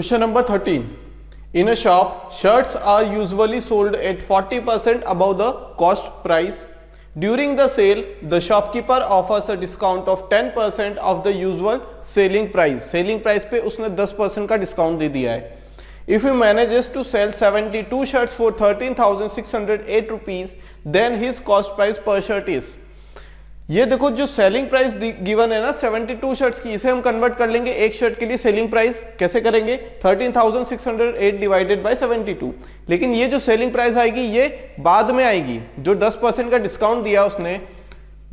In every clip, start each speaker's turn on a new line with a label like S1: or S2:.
S1: Question number 13. In a shop, shirts are usually sold at 40% above the cost price. During the sale, the shopkeeper offers a discount of 10% of the usual selling price. Selling price पे उसने 10% का discount दे दिया है. If he manages to sell 72 shirts for 13,608 rupees, then his cost price per shirt is. ये देखो जो selling price given है ना 72 शर्ट्स की, इसे हम कन्वर्ट कर लेंगे एक शर्ट के लिए सेलिंग प्राइस. कैसे करेंगे? 13,608 डिवाइडेड बाय 72. लेकिन ये जो सेलिंग प्राइस आएगी ये बाद में आएगी. जो 10% का डिस्काउंट दिया उसने,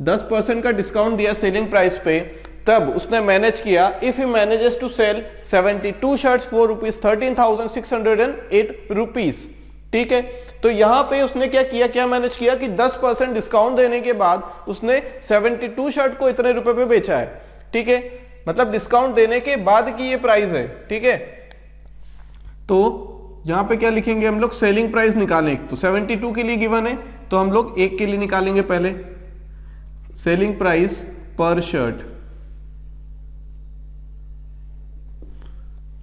S1: 10% का डिस्काउंट दिया सेलिंग प्राइस पे, तब उसने मैनेज किया. If he manages to sell 72 shirts for rupees 13,608 rupees. ठीक है, तो यहां पे उसने क्या किया, क्या मैनेज किया कि 10% डिस्काउंट देने के बाद उसने 72 शर्ट को इतने रुपए पे बेचा है. ठीक है, मतलब डिस्काउंट देने के बाद की ये प्राइस है. ठीक है, तो यहां पे क्या लिखेंगे हम लोग, सेलिंग प्राइस निकालें. तो 72 के लिए गिवन है तो हम लोग एक के लिए निकालेंगे पहले सेलिंग प्राइस पर शर्ट.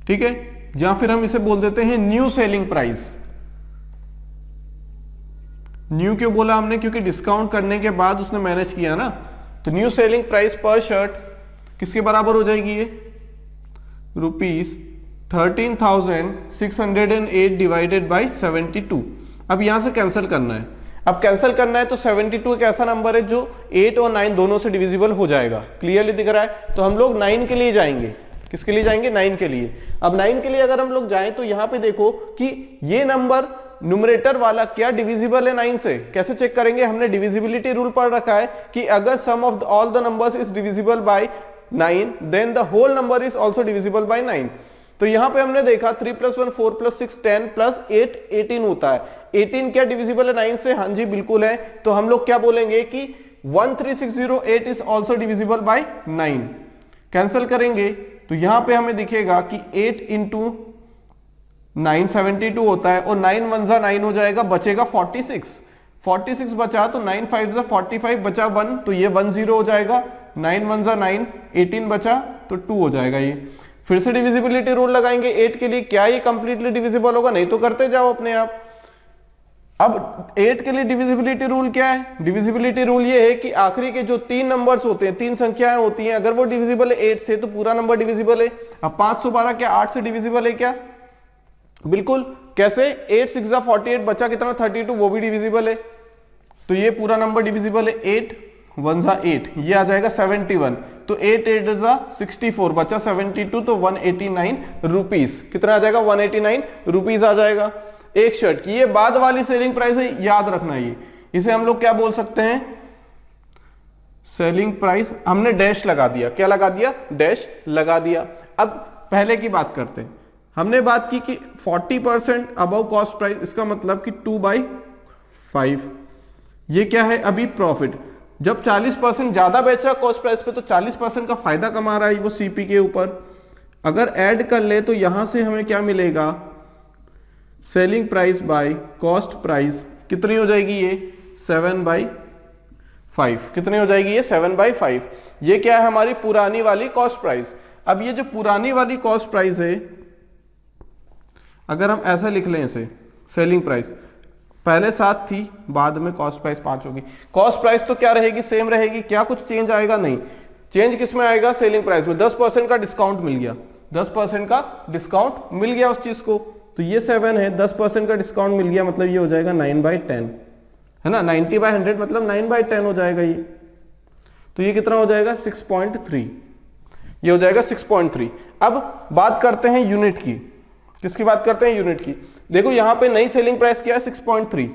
S1: ठीक है, या फिर हम इसे बोल देते हैं न्यू सेलिंग प्राइस. न्यू क्यों बोला हमने? क्योंकि डिस्काउंट करने के बाद उसने मैनेज किया ना. तो न्यू सेलिंग प्राइस पर शर्ट किसके बराबर हो जाएगी? ये रुपीज 13,608 डिवाइडेड बाई 72. अब यहां से कैंसिल करना है. अब कैंसिल करना है तो 72 एक ऐसा नंबर है जो 8 और 9 दोनों से डिविजिबल हो जाएगा. क्लियरली दिख रहा है? तो हम लोग 9 के लिए जाएंगे. किसके लिए जाएंगे? 9 के लिए. अब 9 के लिए अगर हम लोग जाएं तो यहां पे देखो कि ये नंबर न्यूमरेटर वाला क्या डिविजिबल है 9 से. कैसे चेक करेंगे? हमने डिविजिबिलिटी रूल पढ़ रखा है कि अगर sum of all the numbers is divisible by 9 then the whole number is also divisible by 9. तो यहां पे हमने देखा 3 + 1 4 + 6 10 + 8 18 होता है. 18 क्या डिविजिबल है 9 से? हाँ जी बिल्कुल है. तो हम लोग क्या बोलेंगे कि 13608 is also divisible by 9. Cancel करेंगे तो यहां पे हमें दिखेगा कि 8 × 9 72 होता है और 9 1 जा 9 हो जाएगा, बचेगा 46. 46 बचा तो 9 5 जा 45 बचा 1 तो ये 1 0 हो जाएगा. 9 1 जा 9 18 बचा तो 2 हो जाएगा. ये फिर से डिविजिबिलिटी रूल लगाएंगे 8 के लिए. क्या ये कंप्लीटली डिविजिबल होगा? नहीं तो करते जाओ अपने आप. अब 8 के लिए डिविजिबिलिटी रूल क्या है? डिविजिबिलिटी रूल ये है कि आखिरी के जो 3 नंबर्स होते हैं, 3 संख्याएं होती हैं, अगर वो डिविजिबल है 8 से तो पूरा नंबर डिविजिबल है. अब 512 क्या 8 से डिविजिबल है क्या? बिल्कुल. कैसे? 8 6 जा 48 बचा कितना 32, वो भी डिविजिबल है. तो ये पूरा नंबर डिविजिबल है. 8 1 जा 8, ये आ जाएगा 71. तो 8 8 जा 64 बचा 72 तो 189 रुपीज. कितना आ जाएगा? 189 रुपीज आ जाएगा एक शर्ट की. ये बाद वाली सेलिंग प्राइस है, याद रखना. ये इसे हम लोग क्या बोल सकते हैं? Selling price. हमने डैश लगा दिया. क्या लगा दिया? डैश लगा दिया. अब पहले की बात करते हैं. हमने बात की कि 40% अबव कॉस्ट प्राइस, इसका मतलब कि 2/5. ये क्या है? अभी प्रॉफिट. जब 40% ज्यादा बेच रहा है कॉस्ट प्राइस पे तो 40% का फायदा कमा रहा है वो सीपी के ऊपर. अगर ऐड कर ले तो यहां से हमें क्या मिलेगा? Selling price by cost price कितनी हो जाएगी? ये 7/5. कितनी हो जाएगी? ये 7/5. ये क्या है? हमारी पुरानी वाली कॉस्ट प्राइस. अब ये जो पुरानी वाली कॉस्ट प्राइस है, अगर हम ऐसा लिख लें इसे, सेलिंग प्राइस पहले 7 थी, बाद में कॉस्ट प्राइस 5 होगी. कॉस्ट प्राइस तो क्या रहेगी? सेम रहेगी. क्या कुछ चेंज आएगा? नहीं. चेंज किस में आएगा? सेलिंग प्राइस में. 10% का डिस्काउंट मिल गया. 10% का डिस्काउंट मिल गया उस चीज को. तो ये 7 है, 10% का डिस्काउंट मिल गया, मतलब ये हो जाएगा 9/10 है ना. 90/100 मतलब 9/10 हो जाएगा ये. तो ये कितना हो जाएगा? 6.3. ये हो जाएगा 6.3. अब बात करते हैं यूनिट की. किसकी बात करते हैं? यूनिट की. देखो यहां पे नई सेलिंग प्राइस क्या है? 6.3.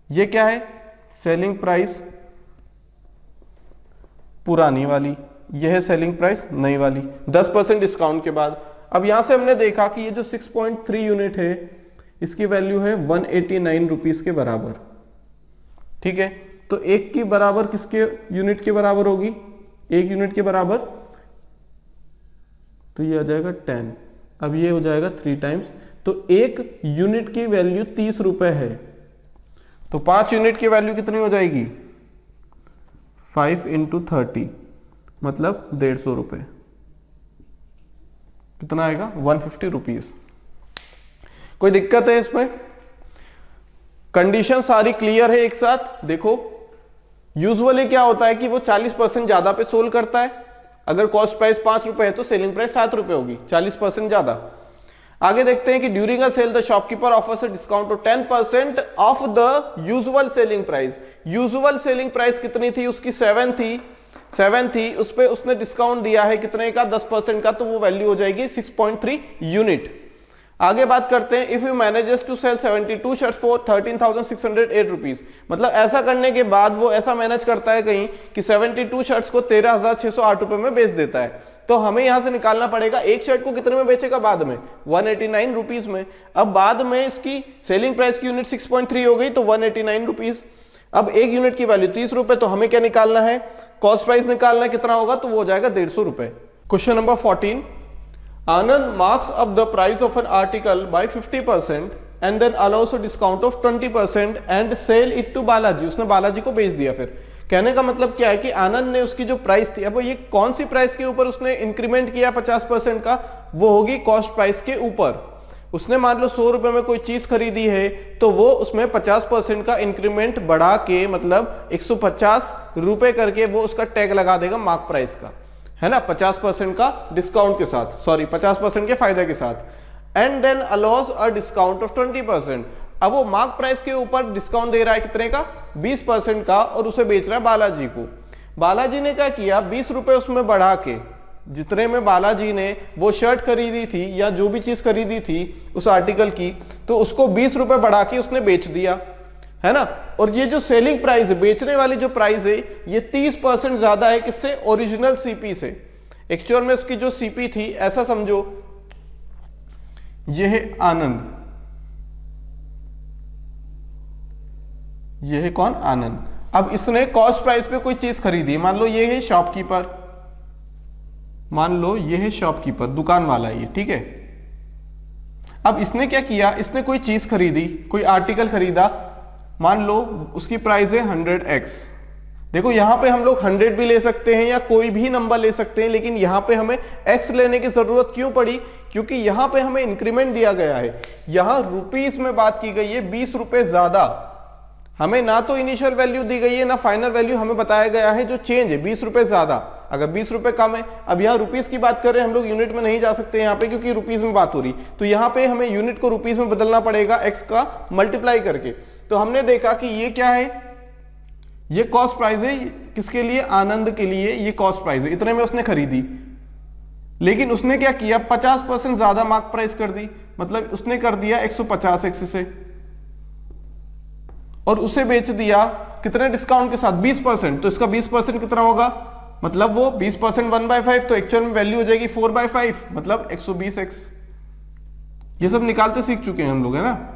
S1: ये क्या है? सेलिंग प्राइस पुरानी वाली. यह है सेलिंग प्राइस नई वाली 10% डिस्काउंट के बाद. अब यहां से हमने देखा कि ये जो 6.3 यूनिट है इसकी वैल्यू है 189 रुपीज के बराबर. ठीक है, तो एक की बराबर किसके यूनिट के बराबर होगी? एक यूनिट के बराबर, तो ये आ जाएगा 10. अब ये हो जाएगा 3 टाइम्स. तो एक यूनिट की वैल्यू 30 रुपए है. तो 5 यूनिट की वैल्यू कितनी हो जाएगी? 5 × 30 मतलब 150 रुपए. कितना आएगा 150 रुपीज। कोई दिक्कत है इसमें? कंडीशन सारी क्लियर है एक साथ? देखो यूजुअली क्या होता है कि वो 40% ज्यादा पे सोल्व करता है। अगर कॉस्ट प्राइस 5 रुपए है तो सेलिंग प्राइस 7 रुपए होगी, 40% ज्यादा। आगे देखते हैं कि during a sale the shopkeeper offers a discount of 10% of the usual selling price. Usual selling price कितनी थी उसकी? 7 थी, उस पे उसने डिस्काउंट दिया है कितने का? 10% का, तो वो वैल्यू हो जाएगी 6.3 यूनिट। आगे बात करते हैं, if you manages to sell 72 shirts for 13,608 rupees. मतलब ऐसा करने के बाद वो ऐसा मैनेज करता है कहीं कि 72 शर्ट्स को 13,608 रुपए में बेच देता है। तो हमें यहां से निकालना पड़ेगा एक शर्ट को कितने में बेचेगा बाद में? 189 रुपीज में। अब बाद में इसकी सेलिंग प्राइस की यूनिट 6.3 हो गई तो 189 रुपीज। अब एक यूनिट की वैल्यू 30 रुपए, तो हमें क्या निकालना है? कॉस्ट प्राइस निकालना है, कितना होगा? तो वो हो जाएगा 150 रुपए। Question number 14, Anand marks up the price of an article by 50% and then allows a discount of 20% and sell it to Balaji. उसने बालाजी को बेच दिया। फिर कहने का मतलब क्या है कि आनंद ने उसकी जो प्राइस थी, अब ये कौन सी प्राइस के ऊपर उसने इंक्रीमेंट किया 50% का? वो होगी कॉस्ट प्राइस के ऊपर। उसने मान लो 100 रुपए में कोई चीज खरीदी है तो वो उसमें 50% का इंक्रीमेंट बढ़ा के मतलब 150 रुपए करके वो उसका टैग लगा देगा मार्क प्राइस का, है ना, 50% का डिस्काउंट के साथ, सॉरी 50% के फायदे के साथ। And then allows a discount of 20%। अब वो मार्क प्राइस के ऊपर डिस्काउंट दे रहा है कितने का? 20% का, और उसे बेच रहा है बालाजी को। बालाजी ने क्या किया? 20 रुपए उसमें बढ़ा के, जितने में बालाजी ने वो शर्ट खरीदी थी या जो भी चीज खरीदी थी उस आर्टिकल की, तो उसको 20 रुपए बढ़ा के उसने बेच दिया, है ना। और ये जो सेलिंग प्राइस है, बेचने वाली जो प्राइस है, ये 30% ज्यादा है किससे? ओरिजिनल सीपी से। एक्चुअल में उसकी जो सीपी थी, ऐसा समझो ये है आनंद, ये है कौन? आनंद। अब इसने कॉस्ट प्राइस पे कोई चीज खरीदी, मान लो ये है शॉपकीपर, मान लो ये है शॉपकीपर, दुकान वाला ये, ठीक है। अब इसने क्या किया? इसने कोई चीज खरीदी, कोई आर्टिकल खरीदा, मान लो उसकी प्राइस है 100x। देखो यहां पे हम लोग 100 भी ले सकते हैं या कोई भी नंबर ले सकते हैं, लेकिन यहां पे हमें x लेने की जरूरत क्यों पड़ी? क्योंकि यहां पे हमें इंक्रीमेंट दिया गया है। यहां रुपीस में बात की गई है, 20 रुपए ज्यादा। हमें ना तो इनिशियल वैल्यू दी गई है ना फाइनल वैल्यू, हमें बताया गया है जो चेंज है 20 रुपए ज्यादा, अगर 20 रुपए कम है। अब यहाँ रुपीस की बात कर रहे हैं हम लोग, यूनिट में नहीं जा सकते यहाँ पे क्योंकि रुपीस में बात हो रही, तो यहाँ पे हमें यूनिट को रुपीस में बदलना पड़ेगा x का मल्टीप्लाई करके। तो हमने देखा कि ये क्या है? ये कॉस्ट प्राइस है, किसके लिए? आनंद के लिए ये कॉस्ट प्राइस है, इतने में उसने खरीदी। लेकिन उसने क्या किया? 50% ज्यादा मार्क प्राइस कर दी, मतलब उसने कर दिया 150x से, और उसे बेच दिया कितने डिस्काउंट के साथ? 20%। तो इसका 20% कितना होगा? मतलब वो 20% 1/5, तो एक्चुअल में वैल्यू हो जाएगी 4/5, मतलब 120x। ये सब निकालते सीख चुके हैं हम लोग, है ना।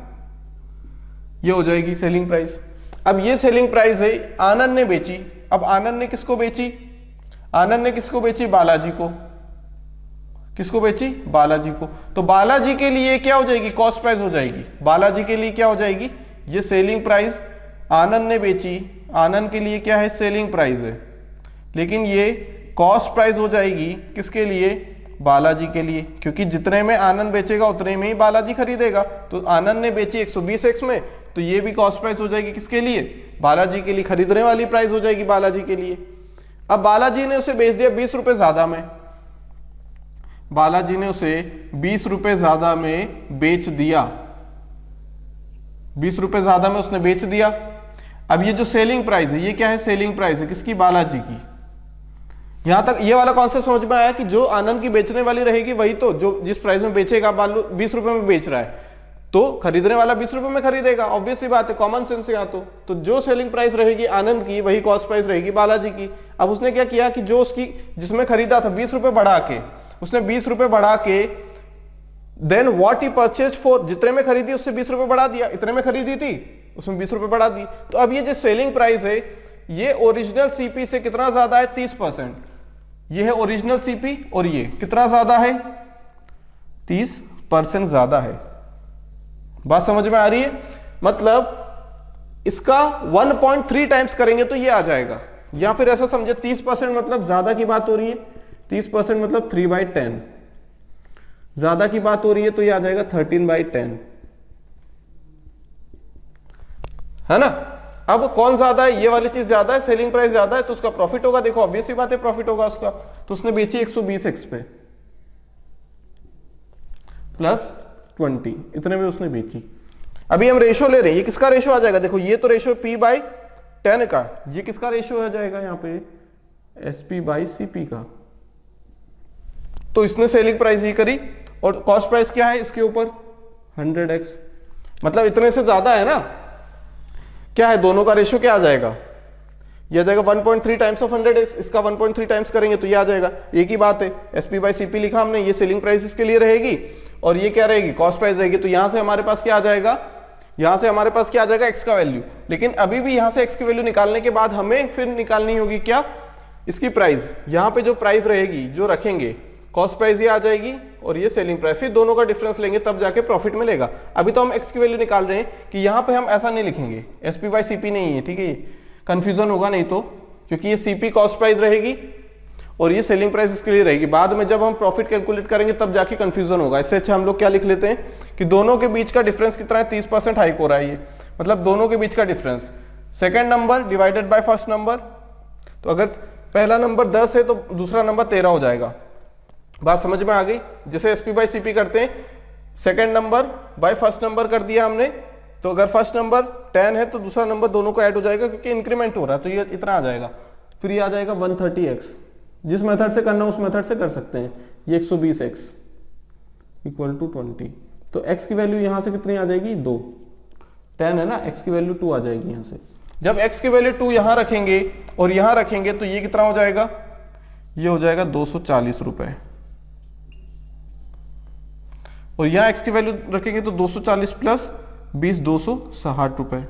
S1: ये हो जाएगी सेलिंग प्राइस। अब ये सेलिंग प्राइस है, आनंद ने बेची। अब आनंद ने किसको बेची? आनंद ने किसको बेची? बालाजी को। किसको बेची? बालाजी को। तो बालाजी के लिए क्या हो जाएगी? कॉस्ट प्राइस हो जाएगी। बालाजी के लिए क्या हो जाएगी? ये सेलिंग प्राइस आनंद ने बेची, आनंद के लिए क्या है? सेलिंग प्राइस है, लेकिन ये कॉस्ट प्राइस हो जाएगी किसके लिए? बालाजी के लिए, क्योंकि जितने में आनंद बेचेगा उतने में ही बालाजी खरीदेगा। तो आनंद ने बेची 120x में, तो ये भी कॉस्ट प्राइस हो जाएगी किसके लिए? बालाजी के लिए। खरीदने वाली प्राइस हो जाएगी बालाजी के लिए। अब बालाजी ने उसे बेच दिया 20 रुपए ज्यादा में, बालाजी ने उसे 20 रुपए ज्यादा में बेच दिया, 20 रुपए ज्यादा में उसने बेच दिया। अब ये जो सेलिंग प्राइस है, ये क्या है? सेलिंग प्राइस है किसकी? बालाजी की। यहां तक ये वाला कॉन्सेप्ट समझ में आया कि जो आनंद की बेचने वाली रहेगी वही तो, जो जिस प्राइस में बेचेगा, मान लो 20 रुपए में बेच रहा है तो खरीदने वाला 20 रुपए में खरीदेगा, ऑब्वियस सी बात है, कॉमन सेंस यहाँ तो जो सेलिंग प्राइस रहेगी आनंद की वही कॉस्ट प्राइस रहेगी बालाजी की। अब उसने क्या किया कि जो उसकी जिसमें खरीदा था 20 रुपए बढ़ा के, उसने 20 रुपए बढ़ा के then what he purchase for, जितने में खरीदी उससे 20 रुपए बढ़ा दिया, इतने में खरीदी थी उसमें 20 रुपए बढ़ा दी। तो अब ये जो सेलिंग प्राइस है ये ओरिजिनल सीपी से कितना ज्यादा है? 30%। ये है ओरिजिनल सीपी और ये कितना ज्यादा है? 30% ज्यादा है। बात समझ में आ रही है? मतलब इसका 1.3 टाइम्स करेंगे तो ये आ जाएगा, या फिर ऐसा समझे 30% मतलब ज्यादा की बात हो रही है, 30% मतलब 3/10। ज्यादा की बात हो रही है तो ये आ जाएगा 13/10, है ना। अब कौन ज्यादा है, ये वाली चीज ज्यादा है, सेलिंग प्राइस ज्यादा है तो उसका प्रॉफिट होगा। देखो ऑब्वियस सी बात है प्रॉफिट होगा उसका, तो उसने बेची 120x पे +20, इतने में उसने बेची। अभी हम रेशो ले रहे हैं, ये किसका रेशो आ जाएगा, देखो ये तो रेशो P/10 का, ये किसका रेशो आ जाएगा यहाँ पे SP/CP का। तो इसने सेलिंग प्राइस ही करी और कॉस्ट प्राइस क्या है इसके ऊपर 100x, मतलब इतने से ज्यादा है ना। क्या है दोनों का रेशियो क्या आ जाएगा, ये आ जाएगा 1.3 टाइम्स ऑफ 100x, इसका 1.3 टाइम्स करेंगे तो ये आ जाएगा। एक ही बात है, SP/CP लिखा हमने, ये सेलिंग प्राइस इसके लिए रहेगी और ये क्या रहेगी कॉस्ट प्राइस रहेगी। तो यहां से हमारे पास क्या आ जाएगा, यहां से हमारे पास क्या आ जाएगा x का वैल्यू। लेकिन अभी भी यहां से x की वैल्यू निकालने के बाद हमें फिर निकालनी होगी क्या, इसकी प्राइस। यहां पे जो प्राइस रहेगी जो रखेंगे, कॉस्ट प्राइस ये आ जाएगी और ये सेलिंग प्राइस, फिर दोनों का डिफरेंस लेंगे तब जाके प्रॉफिट मिलेगा। अभी तो हम x की वैल्यू निकाल रहे हैं कि यहां पे हम ऐसा नहीं लिखेंगे, SP/CP नहीं है, ठीक है, कंफ्यूजन होगा नहीं तो, क्योंकि ये CP कॉस्ट प्राइस रहेगी और ये सेलिंग प्राइस इसके लिए रहेगी। बाद में जब हम प्रॉफिट कैलकुलेट करेंगे तब जाके कंफ्यूजन होगा। इससे अच्छा हम लोग क्या लिख लेते हैं कि दोनों के बीच का डिफरेंस कितना है, 30% हाइक हो रहा है ये, मतलब दोनों के बीच का difference second number divided by first number. तो अगर पहला नंबर 10 है तो दूसरा नंबर 13 हो जाएगा। बात समझ में आ गई। जैसे SP/CP करते हैं, second number by first number कर दिया हमने, तो अगर फर्स्ट नंबर 10 है तो दूसरा नंबर दोनों को ऐड हो जाएगा क्योंकि इंक्रीमेंट हो रहा है, तो ये इतना आ जाएगा। फिर ये आ जाएगा 130x, जिस मेथड से करना उस मेथड से कर सकते हैं। ये 120x = 20, तो x की वैल्यू यहां से कितनी आ जाएगी 2, 10 है ना, x की वैल्यू 2 आ जाएगी यहां से। जब x की वैल्यू 2 यहां रखेंगे और यहां रखेंगे तो ये कितना हो जाएगा, ये हो जाएगा 240 रुपए, और यहां x की वैल्यू रखेंगे तो 240 + 20 260 रुपए।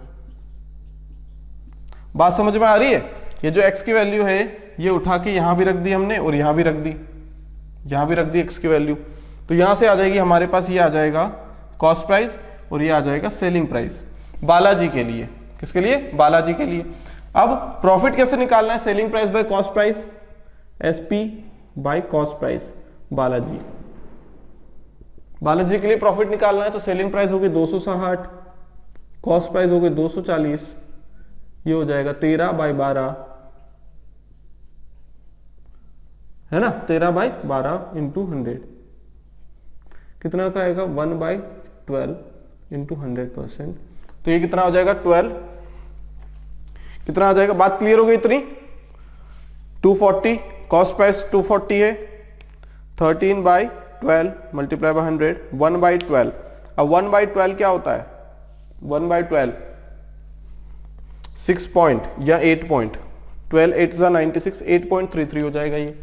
S1: बात समझ में आ रही है। ये जो x की वैल्यू है ये उठा के यहां भी रख दी हमने और यहां भी रख दी, यहां भी रख दी x की वैल्यू, तो यहां से आ जाएगी हमारे पास, ये आ जाएगा कॉस्ट प्राइस और ये आ जाएगा सेलिंग प्राइस बालाजी के लिए। किसके लिए, बालाजी के लिए। अब प्रॉफिट कैसे निकालना है, selling price by cost price, SP/कॉस्ट प्राइस बालाजी। बालाजी के लिए प्रॉफिट निकालना है तो सेलिंग प्राइस होगी 260, कॉस्ट प्राइस होगी 240, ये हो जाएगा 13/12, है ना, 13/12 × 100 कितना का आएगा 1/12 × 100%, तो ये कितना हो जाएगा 12, कितना आ जाएगा। बात क्लियर हो गई इतनी। 240, कॉस्ट प्राइस 240 है, 13/12 मल्टीप्लाई बाय 100, 1/12। अब 1/12 क्या होता है, 1/12 6 पॉइंट या 8 पॉइंट, 12 8 = 96, 8.33 हो जाएगा ये,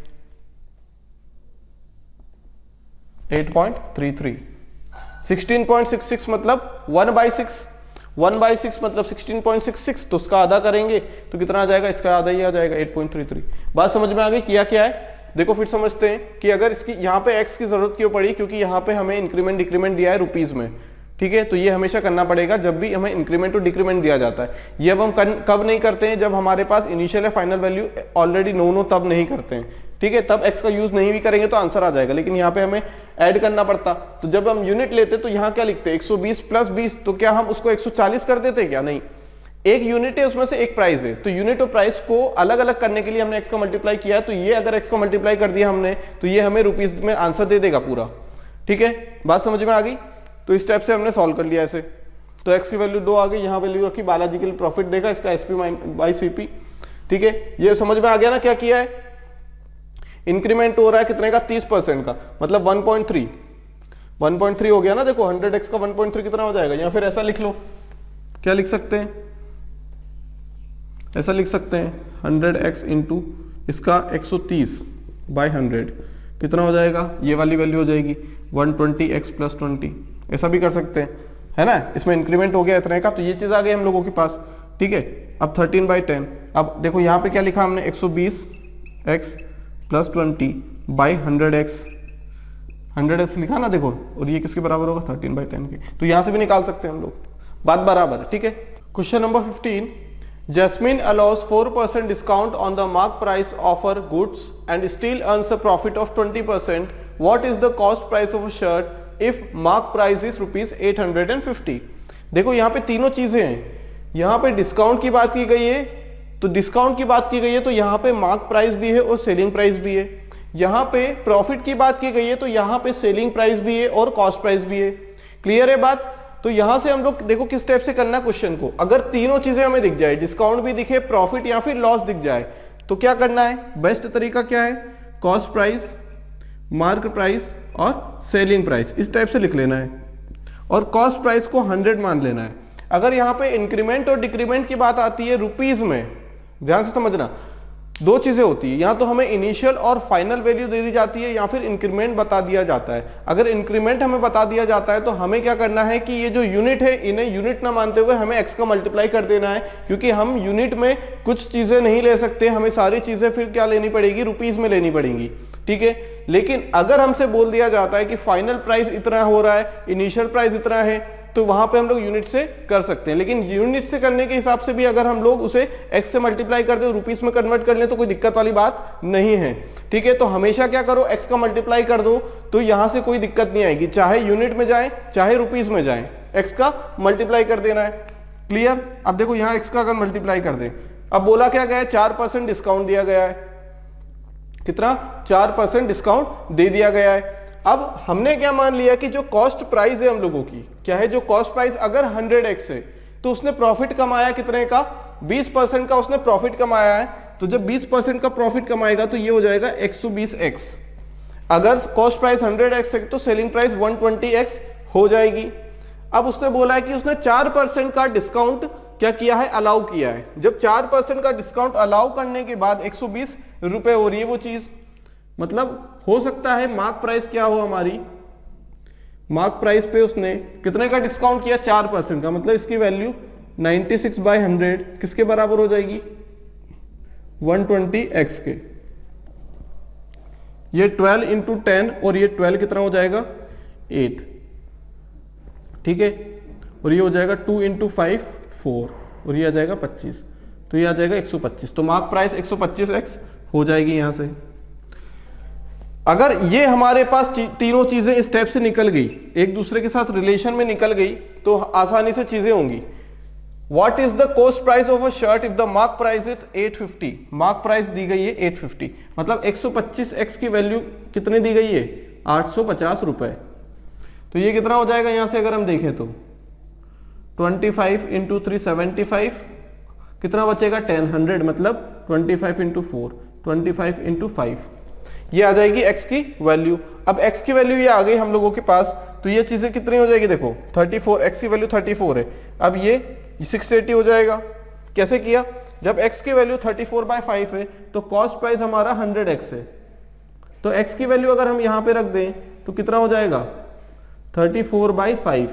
S1: 8.33। 16.66 मतलब 1/6, 1/6 मतलब 16.66, तो उसका आधा करेंगे तो कितना आ जाएगा, इसका आधा ही आ जाएगा 8.33। बात समझ में आ गई। किया क्या है देखो, फिर समझते हैं कि अगर इसकी यहाँ पे x की जरूरत क्यों पड़ी, क्योंकि यहाँ पे हमें इंक्रीमेंट डिक्रीमेंट दिया है रुपीज में, ठीक है, तो ये हमेशा करना पड़ेगा जब भी हमें इंक्रीमेंट और डिक्रीमेंट दिया जाता है। ये अब हम कब नहीं करते हैं, जब हमारे पास इनिशियल या फाइनल वैल्यू ऑलरेडी नो तब नहीं करते हैं, ठीक है, तब x का यूज नहीं भी करेंगे तो आंसर आ जाएगा। लेकिन यहाँ पे हमें ऐड करना पड़ता, तो जब हम यूनिट लेते तो यहाँ क्या लिखते 120 + 20, तो क्या हम उसको 140 कर देते क्या, नहीं, एक यूनिट है उसमें से एक प्राइस है, तो यूनिट और प्राइस को अलग अलग करने के लिए हमने x का मल्टीप्लाई किया, तो ये अगर x को मल्टीप्लाई कर दिया हमने तो ये हमें रुपीज में आंसर दे देगा पूरा, ठीक है। बात समझ में आ गई। तो इस टाइप से हमने सॉल्व कर लिया ऐसे। तो x की वैल्यू 2 आ गई, यहाँ वैल्यू रखी, बालाजी के लिए प्रॉफिट देगा इसका SP/CP, ठीक है। ये समझ में आ गया ना क्या किया है, इंक्रीमेंट हो रहा है कितने का, 30% का, मतलब 1.3 हो गया ना। देखो 100x का 1.3 कितना हो जाएगा, या फिर ऐसा लिख लो, क्या लिख सकते हैं, ऐसा लिख सकते हैं 100x × इसका 130/100 कितना हो जाएगा, ये वाली वैल्यू हो जाएगी 120x + 20, ऐसा भी कर सकते हैं, है ना। इसमें इंक्रीमेंट हो गया इतने का, तो ये चीज आ गई हम लोगों के पास, ठीक है। अब 13/10, अब देखो यहाँ पे क्या लिखा हमने, 120x + 20/100x, 100x लिखा ना देखो, और ये किसके बराबर होगा 13/10 के, तो यहां से भी निकाल सकते हैं हम लोग, बात बराबर, ठीक है। Question number 15, Jasmine allows 4% discount on the mark price of her goods and still earns a profit of 20% what is the cost price of a shirt if mark price is ₹850। देखो यहाँ पे तीनों चीजें हैं, यहाँ पे डिस्काउंट की बात की गई है, तो डिस्काउंट की बात की गई है तो यहाँ पे मार्क प्राइस भी है और सेलिंग प्राइस भी है। यहाँ पे प्रॉफिट की बात की गई है तो यहाँ पे सेलिंग प्राइस भी है और कॉस्ट प्राइस भी है। क्लियर है बात? तो यहां से हम लोग देखो किस टाइप से करना क्वेश्चन को, अगर तीनों चीजें हमें दिख जाए, डिस्काउंट भी दिखे, प्रॉफिट या फिर लॉस दिख जाए, तो क्या करना है? बेस्ट तरीका क्या है? कॉस्ट प्राइस, मार्क प्राइस और सेलिंग प्राइस, इस टाइप से लिख लेना है और कॉस्ट प्राइस को 100 मान लेना है। अगर यहाँ पे इंक्रीमेंट और डिक्रीमेंट की बात आती है रुपीज में, ध्यान से समझना, दो चीजें होती है, या तो हमें इनिशियल और फाइनल वैल्यू दे दी जाती है या फिर इंक्रीमेंट बता दिया जाता है। अगर इंक्रीमेंट हमें बता दिया जाता है तो हमें क्या करना है कि ये जो यूनिट है इन्हें यूनिट ना मानते हुए हमें एक्स का मल्टीप्लाई कर देना है, क्योंकि हम यूनिट में कुछ चीजें नहीं ले सकते, हमें सारी चीजें फिर क्या लेनी पड़ेगी? रुपीज में लेनी पड़ेंगी। ठीक है, लेकिन अगर हमसे बोल दिया जाता है कि फाइनल प्राइस इतना हो रहा है, इनिशियल प्राइस इतना है, तो वहां पे हम लोग यूनिट से कर सकते हैं। लेकिन यूनिट से करने के हिसाब से भी अगर हम लोग उसे एक्स से मल्टीप्लाई कर दे, रुपीस में कन्वर्ट कर ले, तो कोई दिक्कत वाली बात नहीं है। ठीक है, तो हमेशा क्या करो? एक्स का मल्टीप्लाई कर दो, तो यहां से कोई दिक्कत नहीं आएगी, चाहे यूनिट में जाए चाहे रुपीस में जाए, एक्स का मल्टीप्लाई कर देना है। क्लियर? अब देखो यहां एक्स का अगर मल्टीप्लाई कर दे, अब बोला क्या गया है? 4% डिस्काउंट दिया गया है। कितना? 4% डिस्काउंट दे दिया गया है। अब हमने क्या मान लिया कि जो कॉस्ट प्राइस है हम लोगों की, क्या है? जो कॉस्ट प्राइस अगर 100x है तो उसने प्रॉफिट कमाया कितने का? 20% का उसने प्रॉफिट कमाया है। तो जब 20% का प्रॉफिट कमाएगा तो ये हो जाएगा 120x। अगर कॉस्ट प्राइस 100x है तो सेलिंग प्राइस 120x हो जाएगी। अब उसने बोला है कि उसने 4% का डिस्काउंट क्या किया है? अलाउ किया है। जब 4% का डिस्काउंट अलाउ करने के बाद 120 रुपए हो रही है वो चीज, मतलब हो सकता है मार्क प्राइस क्या हो हमारी, मार्क प्राइस पे उसने कितने का डिस्काउंट किया? 4% का, मतलब इसकी वैल्यू 96/100 किसके बराबर हो जाएगी? 120x के। ये 12 इंटू 10 और ये 12 कितना हो जाएगा? 8। ठीक है, और ये हो जाएगा 2 इंटू 5 4 और ये आ जाएगा 25, तो ये आ जाएगा 125। तो मार्क प्राइस 125x हो जाएगी यहां से। अगर ये हमारे पास तीनों चीजें इस टाइप से निकल गई, एक दूसरे के साथ रिलेशन में निकल गई, तो आसानी से चीजें होंगी। What is the cost price of a shirt if the mark price is 850? Mark price दी गई है 850, मतलब 125x की वैल्यू कितने दी गई है? 850 रुपए। तो ये कितना हो जाएगा यहां से अगर हम देखें तो 25 इंटू 3 75, कितना बचेगा? 10 100, मतलब 25 इंटू 4 25 इंटू 5, ये आ जाएगी x की वैल्यू। अब x की वैल्यू ये आ गई हम लोगों के पास, तो ये चीजें कितनी हो जाएगी? देखो 34, x की वैल्यू 34 है, अब ये 680 हो जाएगा। कैसे किया? जब x की वैल्यू 34/5 है तो कॉस्ट प्राइस हमारा 100x है, तो x की वैल्यू अगर हम यहां पे रख दें तो कितना हो जाएगा? 34/5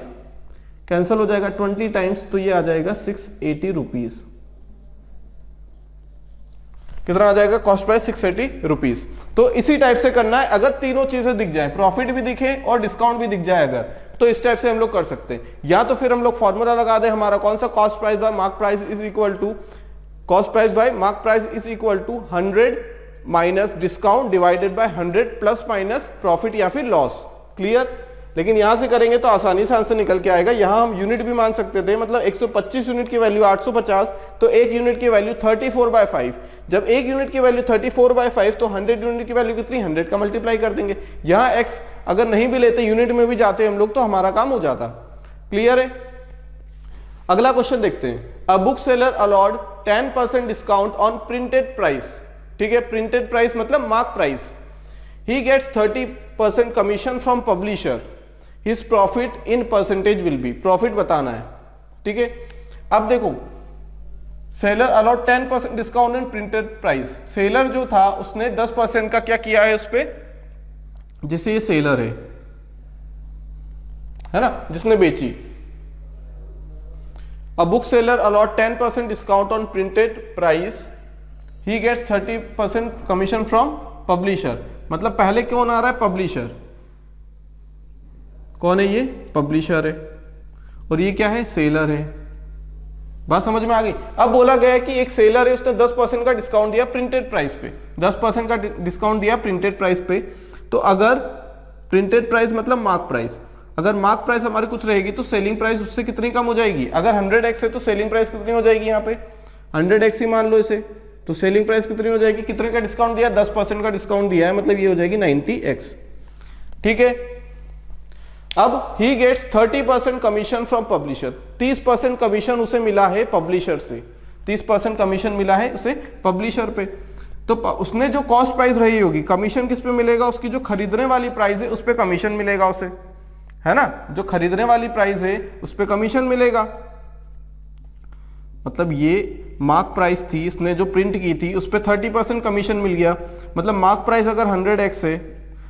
S1: कैंसिल हो जाएगा 20 टाइम्स, तो ये आ जाएगा 680 रुपीज। कितना आ जाएगा? Cost price 680 rupees. तो इसी टाइप से करना है, अगर तीनों चीजें दिख जाए, प्रॉफिट भी दिखे और डिस्काउंट भी दिख जाए अगर, तो इस टाइप से हम लोग कर सकते हैं। या तो फिर हम लोग फॉर्मूला लगा दें, हमारा कौन सा? Cost price by mark price is equal to, cost price by mark price is equal to 100 minus discount divided by 100 plus minus profit या फिर लॉस। क्लियर? लेकिन यहां से करेंगे तो आसानी से आंसर निकल के आएगा। यहां हम यूनिट भी मान सकते थे, मतलब 125 यूनिट की वैल्यू 850, तो एक यूनिट की वैल्यू 34/5। जब एक यूनिट की वैल्यू 34/5 तो 100 यूनिट की वैल्यू कितनी? 100 का मल्टीप्लाई कर देंगे। यहां x अगर नहीं भी लेते, यूनिट में भी जाते हम लोग, तो हमारा काम हो जाता। क्लियर है? अगला क्वेश्चन देखते हैं। A book seller allowed 10% discount on printed price. ठीक है, प्रिंटेड प्राइस मतलब mark price. He gets 30% commission from publisher. His profit in percentage will be. Profit बताना है। ठीक है, अब देखो, seller allot 10% discount in printed price. Seller जो था उसने 10% का क्या किया है उस पे, जैसे ये सेलर है ना, जिसने बेची। A book seller allot 10% discount on printed price, he gets 30% commission from publisher. मतलब पहले कौन आ रहा है? पब्लिशर। कौन है ये? पब्लिशर है, और ये क्या है? सेलर है। बात समझ में आ गई? अब बोला गया है कि एक सेलर है, उसने 10% का डिस्काउंट दिया प्रिंटेड प्राइस पे, 10% का डिस्काउंट दिया प्रिंटेड प्राइस पे। तो अगर प्रिंटेड प्राइस मतलब मार्क प्राइस। अगर मार्क प्राइस हमारी कुछ रहेगी तो सेलिंग प्राइस उससे कितनी कम हो जाएगी। अगर 100x है तो सेलिंग प्राइस कितनी हो जाएगी, यहाँ पे 100x ही मान लो इसे, तो सेलिंग प्राइस कितनी हो जाएगी, कितने का डिस्काउंट दिया, 10% का डिस्काउंट दिया है, मतलब ये हो जाएगी 90x। ठीक है, अब he gets 30% commission from publisher, 30% commission उसे मिला है पब्लिशर से, 30% कमीशन मिला है उसे पब्लिशर पे। तो उसने जो कॉस्ट प्राइस रही होगी, कमीशन किस पे मिलेगा, उसकी जो खरीदने वाली प्राइस है उस पे कमीशन मिलेगा उसे, है ना, जो खरीदने वाली प्राइस है उस पे कमीशन मिलेगा। मतलब ये मार्क प्राइस थी, इसने जो प्रिंट की थी उस पे 30% कमीशन मिल गया। मतलब मार्क प्राइस अगर 100x है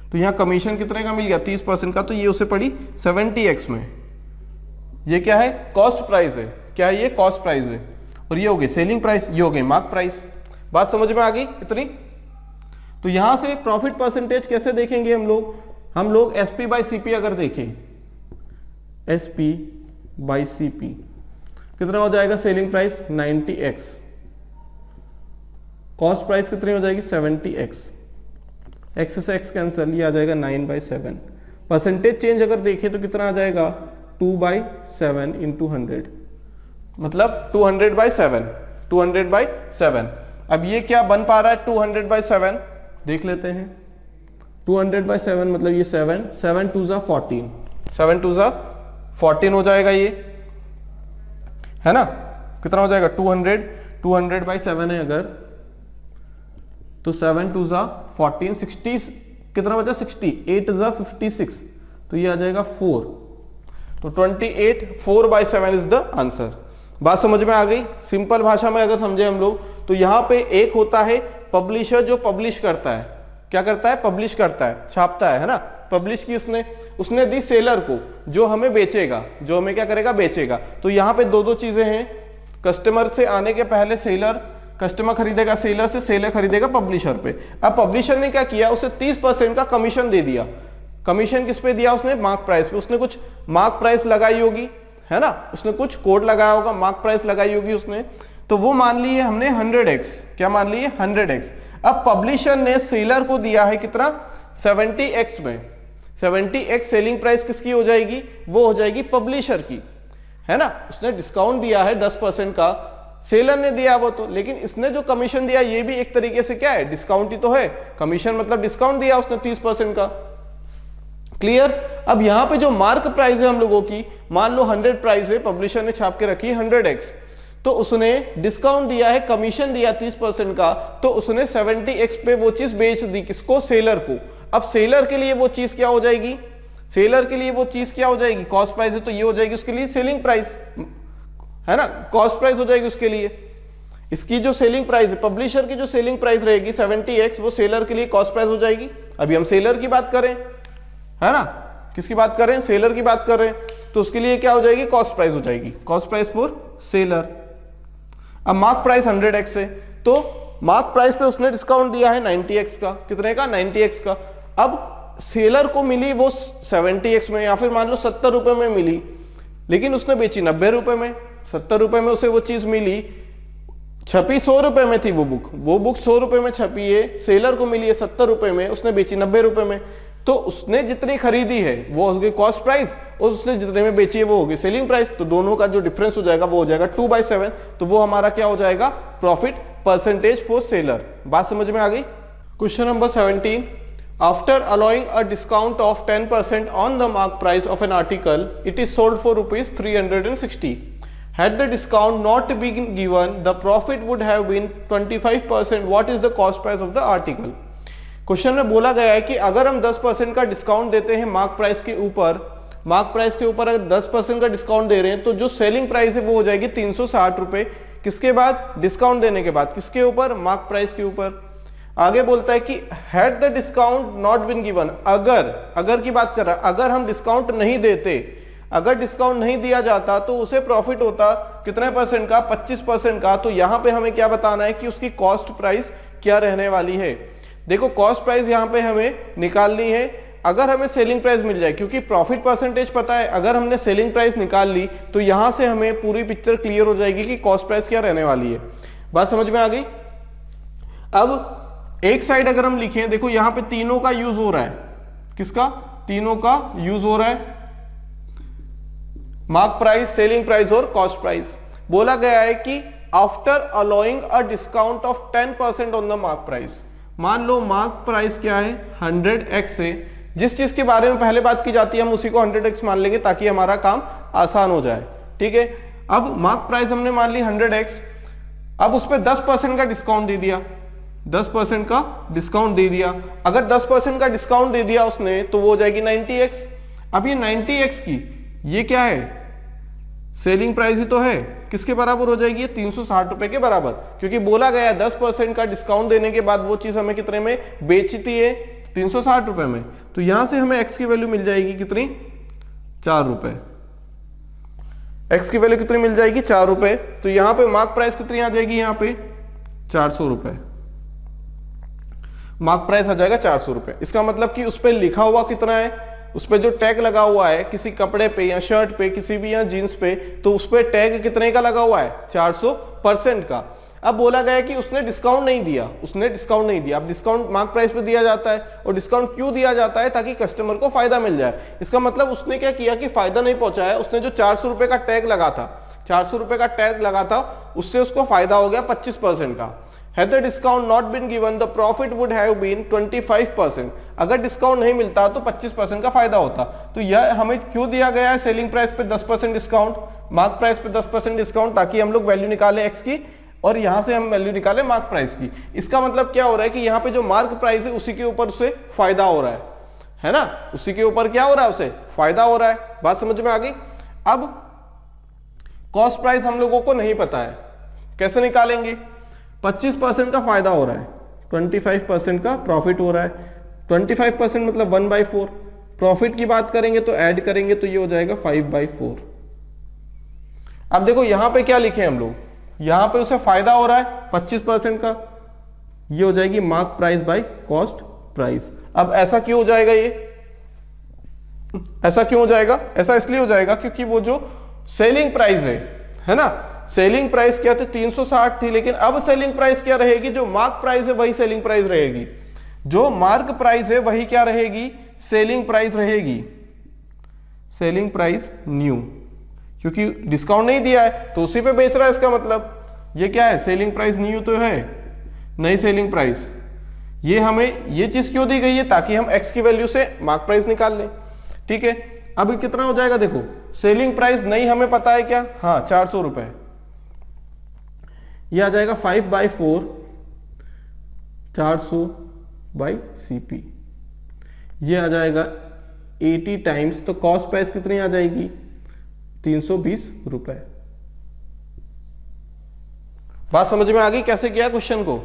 S1: तो यहाँ कमीशन कितने का मिल गया, 30% का, तो ये उसे पड़ी 70x में। ये क्या है, कॉस्ट प्राइस है, क्या है ये, कॉस्ट प्राइस है। और ये हो गई सेलिंग प्राइस, ये हो गई मार्क प्राइस। बात समझ में आ गई इतनी। तो यहां से प्रॉफिट परसेंटेज कैसे देखेंगे हम लोग एसपी बाई सीपी अगर देखें, एसपी बाई सीपी कितना हो जाएगा, selling price 90x, cost price कितनी हो जाएगी 70x, x से x कैंसिल, ये आ जाएगा 9/7। परसेंटेज चेंज अगर देखें तो कितना आ जाएगा 2/7 इंटू 100, मतलब 200/7, 200/7। अब ये क्या बन पा रहा है 200/7, देख लेते हैं। 200/7 मतलब ये 7, 7 2 जा 14, 7 2 जा 14 हो जाएगा ये, है ना, कितना हो जाएगा 200/7 है अगर, तो 7 2 जा 14, 60 कितना बचा 60, 8 जा 56, तो ये आ जाएगा 4, तो 28, 4/7 इज द आंसर। बात समझ में आ गई। सिंपल भाषा में अगर समझे हम लोग तो यहाँ पे एक होता है पब्लिशर जो पब्लिश करता है, क्या करता है, पब्लिश करता है, छापता है ना, पब्लिश की उसने दी सेलर को जो हमें बेचेगा, जो हमें क्या करेगा, बेचेगा। तो यहाँ पे दो चीजें हैं, कस्टमर से आने के पहले सेलर, कस्टमर खरीदेगा सेलर से, सेलर खरीदेगा पब्लिशर पे। अब पब्लिशर ने क्या किया, उसे 30% का कमीशन दे दिया। कमीशन किस पे दिया उसने, मार्क प्राइस पे। उसने कुछ मार्क प्राइस लगाई होगी, है ना, उसने कुछ कोड लगाया होगा, मार्क प्राइस लगाई होगी उसने, तो वो मान ली है हमने 100x, क्या मान ली है 100x। अब पब्लिशर ने सेलर को दिया है कितना 70x में, 70x सेलिंग प्राइस किसकी हो जाएगी, वो हो जाएगी पब्लिशर की, है ना। उसने डिस्काउंट दिया है 10% का, सेलर ने दिया वो तो, लेकिन इसने जो कमीशन दिया ये भी एक तरीके से क्या है, डिस्काउंट ही तो है। कमीशन मतलब डिस्काउंट दिया उसने 30% का। क्लियर। अब यहां पे जो मार्क प्राइस है हम लोगों की, मान लो 100 प्राइस है, पब्लिशर ने छाप के रखी 100x, तो उसने डिस्काउंट दिया है, कमीशन दिया 30% का, तो उसने 70x पे वो चीज बेच दी, किसको, सेलर को। अब सेलर के लिए वो चीज क्या हो जाएगी, सेलर के लिए वो चीज क्या हो जाएगी, कॉस्ट प्राइस है तो ये हो जाएगी उसके लिए सेलिंग प्राइस, है ना, कॉस्ट प्राइस हो जाएगी उसके लिए। इसकी जो सेलिंग प्राइस है, पब्लिशर की जो सेलिंग प्राइस रहेगी 70x, वो सेलर के लिए कॉस्ट प्राइस हो जाएगी। अभी हम सेलर की बात करें, है ना, किसकी बात करें, सेलर की बात करें, तो उसके लिए क्या हो जाएगी, कॉस्ट प्राइस हो जाएगी, कॉस्ट प्राइस फॉर सेलर। अब मार्क प्राइस 100x है, तो मार्क प्राइस पे उसने डिस्काउंट दिया है 90x का, कितने का, 90x का। अब सेलर को मिली वो 70x में, या फिर मान लो 70 रुपए में मिली, लेकिन उसने बेची 90 रुपए में। 70 रुपए में उसे वो चीज मिली, छपी 100 रुपए में थी वो बुक 100 रुपए में छपी है, सेलर को मिली है 70 रुपए में, उसने बेची 90 रुपए में। तो उसने जितनी खरीदी है वो हो गई कॉस्ट प्राइस, और उसने जितने में बेची है वो हो गई सेलिंग प्राइस। तो दोनों का जो डिफरेंस हो जाएगा वो हो जाएगा 2/7, तो वो हमारा क्या हो जाएगा, प्रॉफिट परसेंटेज फॉर सेलर। बात समझ में आ गई। Question number 17, after allowing a discount of 10% on the mark price of an article, it is sold for ₹360. Had the discount not been given, the profit would have been 25%. What is the cost price of the article? Question में बोला गया है कि अगर हम 10% का discount देते हैं मार्क प्राइस के ऊपर, मार्क प्राइस के ऊपर अगर 10% का डिस्काउंट दे रहे हैं, तो जो सेलिंग प्राइस है वो हो जाएगी 360 रुपए। किसके बाद, डिस्काउंट देने के बाद, किसके ऊपर, मार्क प्राइस के ऊपर। आगे बोलता है कि had the discount not been given, अगर की बात कर रहा है, अगर हम डिस्काउंट नहीं देते, अगर डिस्काउंट नहीं दिया जाता तो उसे प्रॉफिट होता कितने परसेंट का, 25% का। तो यहां पे हमें क्या बताना है कि उसकी कॉस्ट प्राइस क्या रहने वाली है। देखो कॉस्ट प्राइस यहां पे हमें निकालनी है, अगर हमें सेलिंग प्राइस मिल जाए, क्योंकि प्रॉफिट परसेंटेज पता है, अगर हमने सेलिंग प्राइस निकाल ली तो यहां से हमें पूरी पिक्चर क्लियर हो जाएगी कि कॉस्ट प्राइस क्या रहने वाली है। बात समझ में आ गई। अब एक साइड अगर हम लिखें, देखो यहां पे तीनों का यूज हो रहा है, किसका, तीनों का यूज हो रहा है, मार्क प्राइस, सेलिंग प्राइस और कॉस्ट प्राइस। बोला गया है कि after allowing a discount of 10% on the mark price. मान लो मार्क प्राइस क्या है 100x है, जिस चीज के बारे में पहले बात की जाती है हम उसी को 100x मान लेंगे ताकि हमारा काम आसान हो जाए। ठीक है, अब मार्क प्राइस हमने मान ली 100x, अब उस पर 10% का डिस्काउंट दे दिया, 10% का डिस्काउंट दे दिया। अगर 10% का डिस्काउंट दे दिया उसने तो वो हो जाएगी 90x। अब ये 90x की ये क्या है, सेलिंग प्राइस ही तो है, किसके बराबर हो जाएगी, ये 360 रुपए के बराबर, क्योंकि बोला गया 10% का डिस्काउंट देने के बाद वो चीज हमें कितने में बेचती है, 360 रुपए में। तो यहां से हमें x की वैल्यू मिल जाएगी कितनी, 4 रुपए। x की वैल्यू कितनी मिल जाएगी, 4 रुपए। तो यहां पे मार्क प्राइस कितनी आ जाएगी, यहां पे 400 रुपए, मार्क प्राइस आ जाएगा 400 रुपए। इसका मतलब कि उस पर लिखा हुआ कितना है, उस पे जो टैग लगा हुआ है किसी कपड़े पे या शर्ट पे किसी भी या जीन्स पे, तो उस पे टैग कितने का लगा हुआ है, 400% का। अब बोला गया कि उसने डिस्काउंट नहीं दिया, उसने डिस्काउंट नहीं दिया। अब डिस्काउंट मार्क प्राइस पे दिया जाता है, और डिस्काउंट क्यों दिया जाता है, ताकि कस्टमर को फायदा मिल जाए। इसका मतलब उसने क्या किया कि फायदा नहीं पहुंचाया, उसने जो 400 रुपए का टैग लगा था, 400 रुपए का टैग लगा था, उससे उसको फायदा हो गया 25% का। Had the discount not been given, the profit would have been 25%। अगर डिस्काउंट नहीं मिलता तो 25% का फायदा होता। तो यह हमें क्यों दिया गया है, सेलिंग प्राइस पे 10% डिस्काउंट, मार्क प्राइस पे 10% डिस्काउंट, ताकि हम लोग वैल्यू निकाले x की और यहां से हम वैल्यू निकाले मार्क प्राइस की। इसका मतलब क्या हो रहा है कि यहाँ पे जो मार्क प्राइस है उसी के ऊपर उसे फायदा हो रहा है ना, उसी के ऊपर क्या हो रहा है, उसे फायदा हो रहा है। बात समझ में आ गई। अब कॉस्ट प्राइस हम लोगों को नहीं पता है, कैसे निकालेंगे, 25% का फायदा हो रहा है, 25% का प्रॉफिट हो रहा है, 25% मतलब 1/4। प्रॉफिट की बात करेंगे तो ऐड करेंगे तो ये हो जाएगा 5/4। अब देखो यहां पे क्या लिखे हम लोग, यहां पे उसे फायदा हो रहा है 25% का, ये हो जाएगी mark price by cost price. अब ऐसा क्यों हो जाएगा, ये ऐसा क्यों हो जाएगा, ऐसा इसलिए हो जाएगा क्योंकि वो जो सेलिंग प्राइस है ना, सेलिंग प्राइस क्या थी, 360 थी, लेकिन अब सेलिंग प्राइस क्या रहेगी, जो मार्क प्राइस है वही सेलिंग प्राइस रहेगी, जो मार्क प्राइस है वही क्या रहेगी, सेलिंग प्राइस रहेगी, सेलिंग प्राइस न्यू, क्योंकि डिस्काउंट नहीं दिया है तो उसी पे बेच रहा है। इसका मतलब ये क्या है, सेलिंग प्राइस न्यू तो है, नई सेलिंग प्राइस। ये हमें ये चीज क्यों दी गई है, ताकि हम x की वैल्यू से मार्क प्राइस निकाल लें। ठीक है, अब कितना हो जाएगा, देखो सेलिंग प्राइस नहीं हमें पता है क्या, हाँ 400 रुपए, ये आ जाएगा 5/4, 400/CP, ये आ जाएगा 80 टाइम्स, तो कॉस्ट प्राइस कितनी आ जाएगी, 320 रुपए। बात समझ में आ गई, कैसे किया क्वेश्चन को,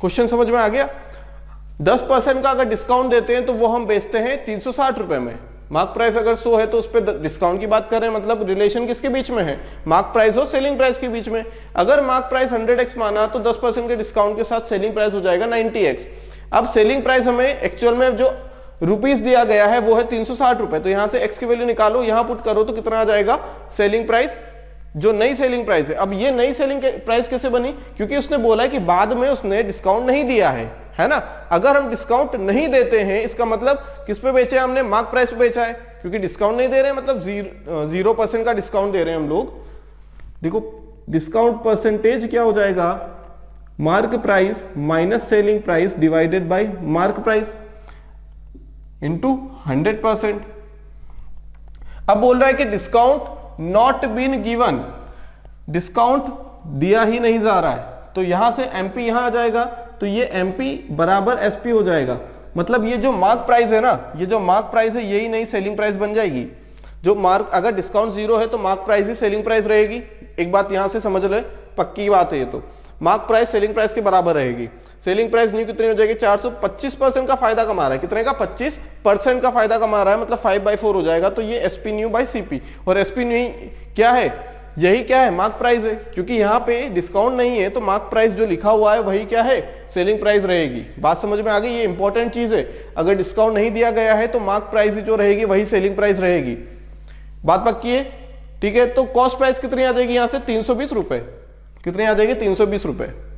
S1: क्वेश्चन समझ में आ गया। 10% का अगर डिस्काउंट देते हैं तो वो हम बेचते हैं 360 रुपए में, मार्क प्राइस अगर 100 है तो उस पर डिस्काउंट की बात कर रहे हैं, मतलब रिलेशन किसके बीच में है, मार्क प्राइस और सेलिंग प्राइस के बीच में। अगर मार्क प्राइस 100x माना तो 10% के डिस्काउंट के साथ सेलिंग प्राइस हो जाएगा 90x। अब सेलिंग प्राइस हमें एक्चुअल में जो रुपीस दिया गया है वो है 360 रुपए, तो यहां से x की वैल्यू निकालो, यहां पुट करो तो कितना आ जाएगा, सेलिंग प्राइस, जो नई सेलिंग प्राइस है। अब ये नई सेलिंग प्राइस कैसे बनी, क्योंकि उसने बोला है कि बाद में उसने डिस्काउंट नहीं दिया है ना। अगर हम डिस्काउंट नहीं देते हैं इसका मतलब किस पे बेचे हमने, मार्क प्राइस पे बेचा है, क्योंकि डिस्काउंट नहीं दे रहे हैं, मतलब 0% का डिस्काउंट दे रहे हैं हम लोग। देखो डिस्काउंट परसेंटेज क्या हो जाएगा, mark price minus selling price divided by mark price into 100%। अब बोल रहा है कि discount not been given, discount दिया ही नहीं जा रहा है, तो यहां से एमपी यहां आ जाएगा, तो ये एमपी बराबर एसपी हो जाएगा। मतलब ये जो मार्क प्राइस है ना, ये जो मार्क प्राइस है यही नई सेलिंग प्राइस बन जाएगी। जो मार्क, अगर डिस्काउंट 0 है तो मार्क प्राइस ही सेलिंग प्राइस रहेगी। एक बात यहां से समझ ले, पक्की बात है ये, तो मार्क प्राइस सेलिंग प्राइस के बराबर रहेगी। सेलिंग प्राइस न्यू कितनी हो जाएगी, 425% का फायदा कमा रहा है, कितने का, 25% का फायदा कमा रहा है, मतलब 5/4 हो जाएगा। तो ये एसपी न्यू बाय सीपी, और एसपी न्यू क्या है, यही क्या है, मार्क प्राइस है। क्योंकि यहाँ पे डिस्काउंट नहीं है तो मार्क प्राइस जो लिखा हुआ है वही क्या है, सेलिंग प्राइस रहेगी। बात समझ में आ गई, ये इंपॉर्टेंट चीज है। अगर डिस्काउंट नहीं दिया गया है तो मार्क प्राइस जो रहेगी वही सेलिंग प्राइस रहेगी। बात पक्की है, ठीक है। तो कॉस्ट प्राइस कितनी आ जाएगी, यहां से 320 रुपए, कितनी आ जाएगी, 320 रुपए।